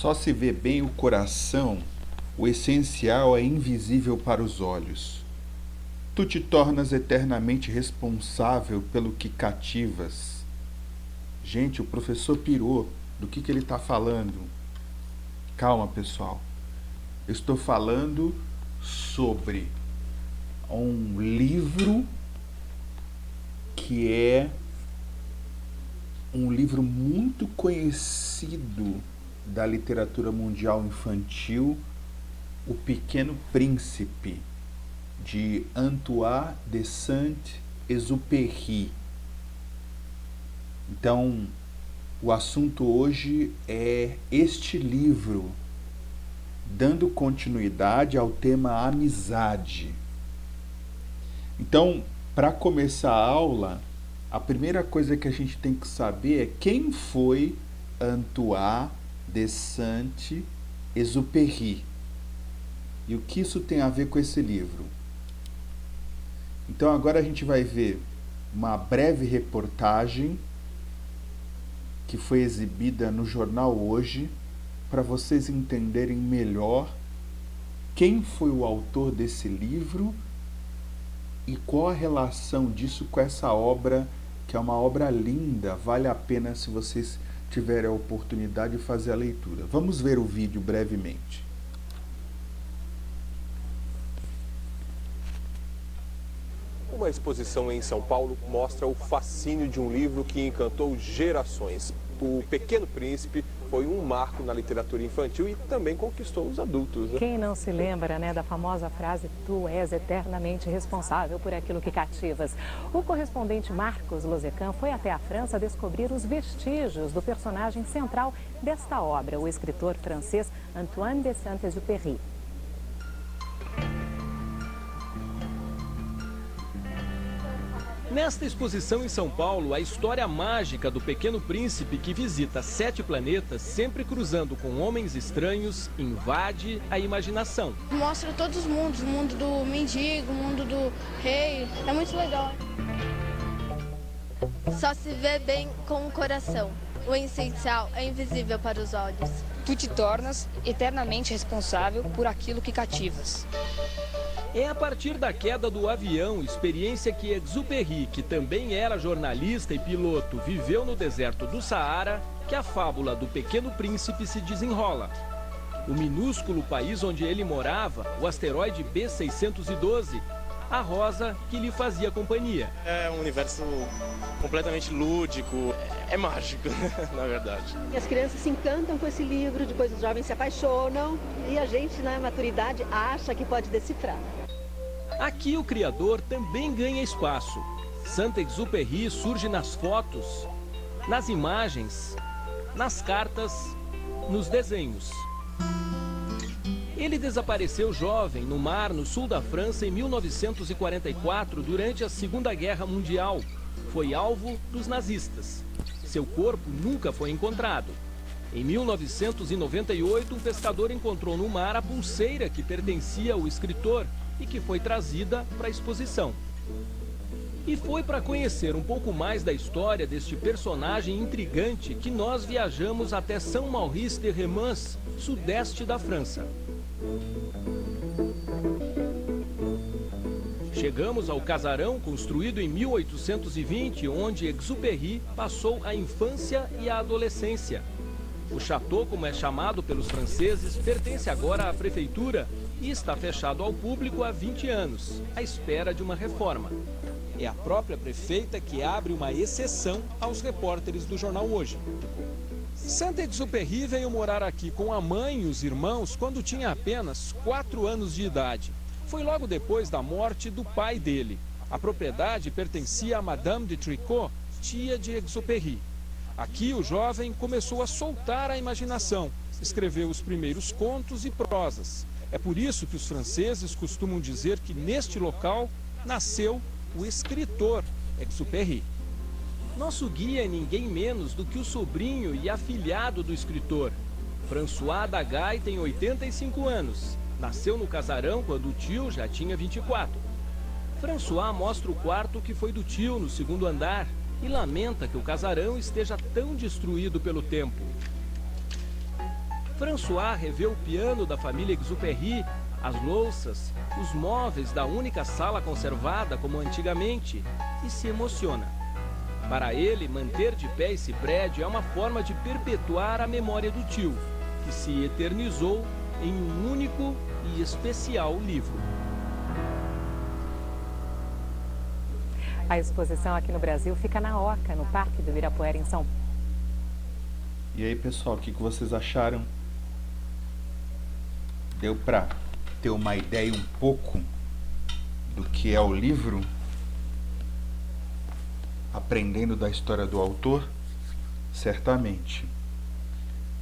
Só se vê bem o coração, o essencial é invisível para os olhos. Tu te tornas eternamente responsável pelo que cativas. Gente, o professor pirou. Do que ele está falando? Calma, pessoal. Eu estou falando sobre um livro que é um livro muito conhecido da literatura mundial infantil, O Pequeno Príncipe, de Antoine de Saint-Exupéry. Então, o assunto hoje é este livro, dando continuidade ao tema amizade. Então, para começar a aula, a primeira coisa que a gente tem que saber é quem foi Antoine de Saint-Exupéry e o que isso tem a ver com esse livro. Então agora a gente vai ver uma breve reportagem que foi exibida no jornal Hoje, para vocês entenderem melhor quem foi o autor desse livro e qual a relação disso com essa obra, que é uma obra linda, vale a pena se vocês tiverem a oportunidade de fazer a leitura. Vamos ver o vídeo brevemente. Uma exposição em São Paulo mostra o fascínio de um livro que encantou gerações. O Pequeno Príncipe foi um marco na literatura infantil e também conquistou os adultos, né? Quem não se lembra, da famosa frase "Tu és eternamente responsável por aquilo que cativas"? O correspondente Marcos Lozecan foi até a França descobrir os vestígios do personagem central desta obra, o escritor francês Antoine de Saint-Exupéry. Nesta exposição em São Paulo, a história mágica do Pequeno Príncipe, que visita 7 planetas, sempre cruzando com homens estranhos, invade a imaginação. Mostra todos os mundos, o mundo do mendigo, o mundo do rei, é muito legal. Só se vê bem com o coração, o essencial é invisível para os olhos. Tu te tornas eternamente responsável por aquilo que cativas. É a partir da queda do avião, experiência que Exupéry, que também era jornalista e piloto, viveu no deserto do Saara, que a fábula do Pequeno Príncipe se desenrola. O minúsculo país onde ele morava, o asteroide B612, a rosa que lhe fazia companhia. É um universo completamente lúdico, é mágico, na verdade. E as crianças se encantam com esse livro, depois os jovens se apaixonam e a gente, na maturidade, acha que pode decifrar. Aqui o criador também ganha espaço. Saint-Exupéry surge nas fotos, nas imagens, nas cartas, nos desenhos. Ele desapareceu jovem no mar no sul da França em 1944, durante a Segunda Guerra Mundial. Foi alvo dos nazistas. Seu corpo nunca foi encontrado. Em 1998, um pescador encontrou no mar a pulseira que pertencia ao escritor e que foi trazida para a exposição. E foi para conhecer um pouco mais da história deste personagem intrigante que nós viajamos até Saint-Maurice-de-Rémans, sudeste da França. Chegamos ao casarão construído em 1820, onde Exupéry passou a infância e a adolescência. O château, como é chamado pelos franceses, pertence agora à prefeitura e está fechado ao público há 20 anos, à espera de uma reforma. É a própria prefeita que abre uma exceção aos repórteres do jornal Hoje. Saint-Exupéry veio morar aqui com a mãe e os irmãos quando tinha apenas 4 anos de idade. Foi logo depois da morte do pai dele. A propriedade pertencia a Madame de Tricot, tia de Exupéry. Aqui o jovem começou a soltar a imaginação, escreveu os primeiros contos e prosas. É por isso que os franceses costumam dizer que neste local nasceu o escritor Exupéry. Nosso guia é ninguém menos do que o sobrinho e afilhado do escritor. François Dagaille tem 85 anos. Nasceu no casarão quando o tio já tinha 24. François mostra o quarto que foi do tio no segundo andar e lamenta que o casarão esteja tão destruído pelo tempo. François revê o piano da família Exupéry, as louças, os móveis da única sala conservada como antigamente e se emociona. Para ele, manter de pé esse prédio é uma forma de perpetuar a memória do tio, que se eternizou em um único e especial livro. A exposição aqui no Brasil fica na Oca, no Parque do Ibirapuera, em São Paulo. E aí, pessoal, o que vocês acharam? Deu para ter uma ideia um pouco do que é o livro? Aprendendo da história do autor? Certamente.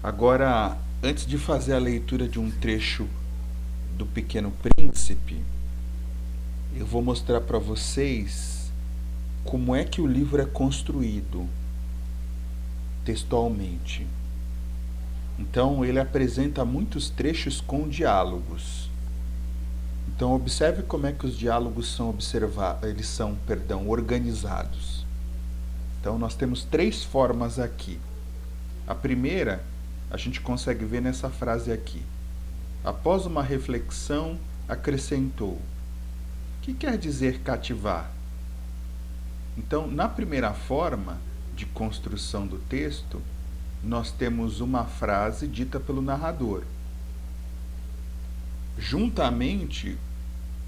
Agora, antes de fazer a leitura de um trecho do Pequeno Príncipe, eu vou mostrar para vocês como é que o livro é construído textualmente. Então, ele apresenta muitos trechos com diálogos. Então, observe como é que os diálogos são organizados. Então, nós temos 3 formas aqui. A primeira, a gente consegue ver nessa frase aqui. Após uma reflexão, acrescentou. O que quer dizer cativar? Então, na primeira forma de construção do texto, nós temos uma frase dita pelo narrador, juntamente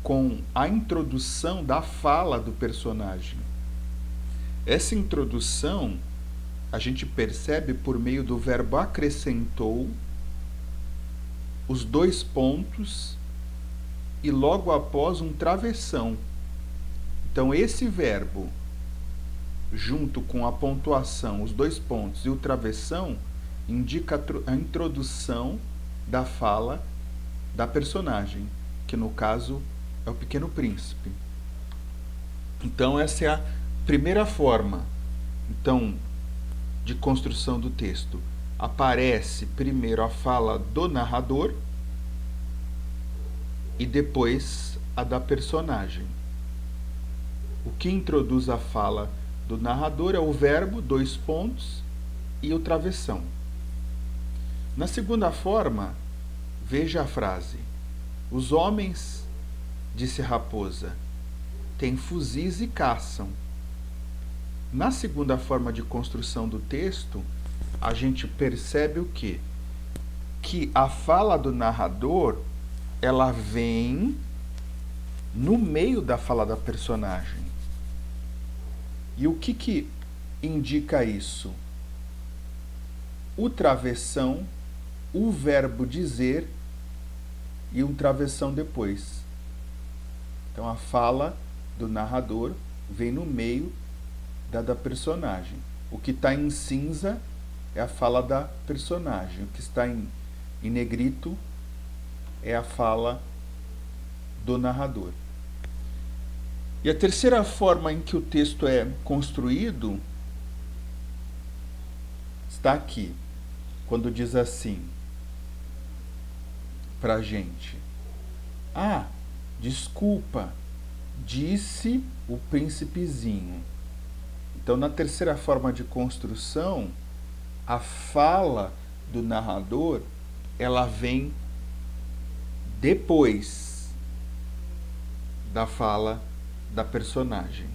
com a introdução da fala do personagem. Essa introdução a gente percebe por meio do verbo acrescentou, os 2 pontos e logo após um travessão. Então, esse verbo, junto com a pontuação, os 2 pontos e o travessão, indica a introdução da fala da personagem, que no caso é o Pequeno Príncipe. Então, essa é a primeira forma, então, de construção do texto. Aparece primeiro a fala do narrador e depois a da personagem. O que introduz a fala do narrador é o verbo, 2 pontos e o travessão. Na segunda forma, veja a frase: os homens, disse a raposa, têm fuzis e caçam. Na segunda forma de construção do texto, a gente percebe o quê? Que a fala do narrador, ela vem no meio da fala da personagem. E o que indica isso? O travessão, o verbo dizer e um travessão depois. Então, a fala do narrador vem no meio da personagem. O que está em cinza é a fala da personagem. O que está em negrito é a fala do narrador. E a terceira forma em que o texto é construído está aqui, quando diz assim para a gente: ah, desculpa, disse o príncipezinho. Então, na terceira forma de construção, a fala do narrador, ela vem depois da fala da personagem.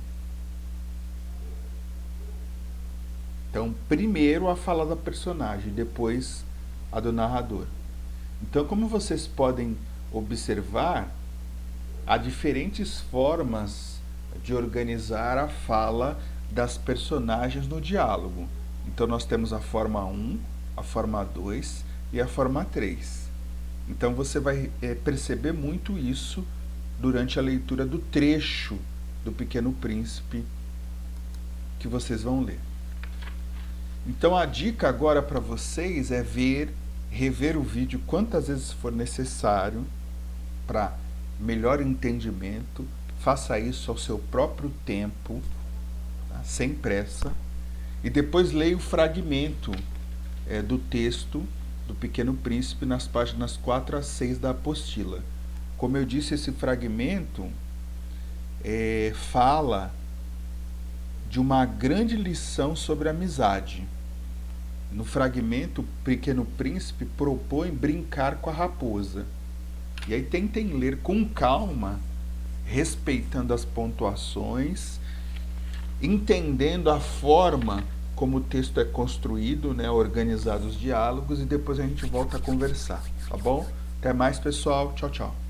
Então, primeiro a fala da personagem, depois a do narrador. Então, como vocês podem observar, há diferentes formas de organizar a fala das personagens no diálogo. Então, nós temos a forma 1, a forma 2 e a forma 3. Então, você vai perceber muito isso durante a leitura do trecho do Pequeno Príncipe que vocês vão ler. Então, a dica agora para vocês é rever o vídeo quantas vezes for necessário para melhor entendimento. Faça isso ao seu próprio tempo, tá? Sem pressa. E depois leia o fragmento do texto do Pequeno Príncipe nas páginas 4 a 6 da apostila. Como eu disse, esse fragmento fala de uma grande lição sobre amizade. No fragmento, o Pequeno Príncipe propõe brincar com a raposa. E aí tentem ler com calma, respeitando as pontuações, entendendo a forma como o texto é construído, né, organizado os diálogos, e depois a gente volta a conversar, tá bom? Até mais, pessoal. Tchau, tchau.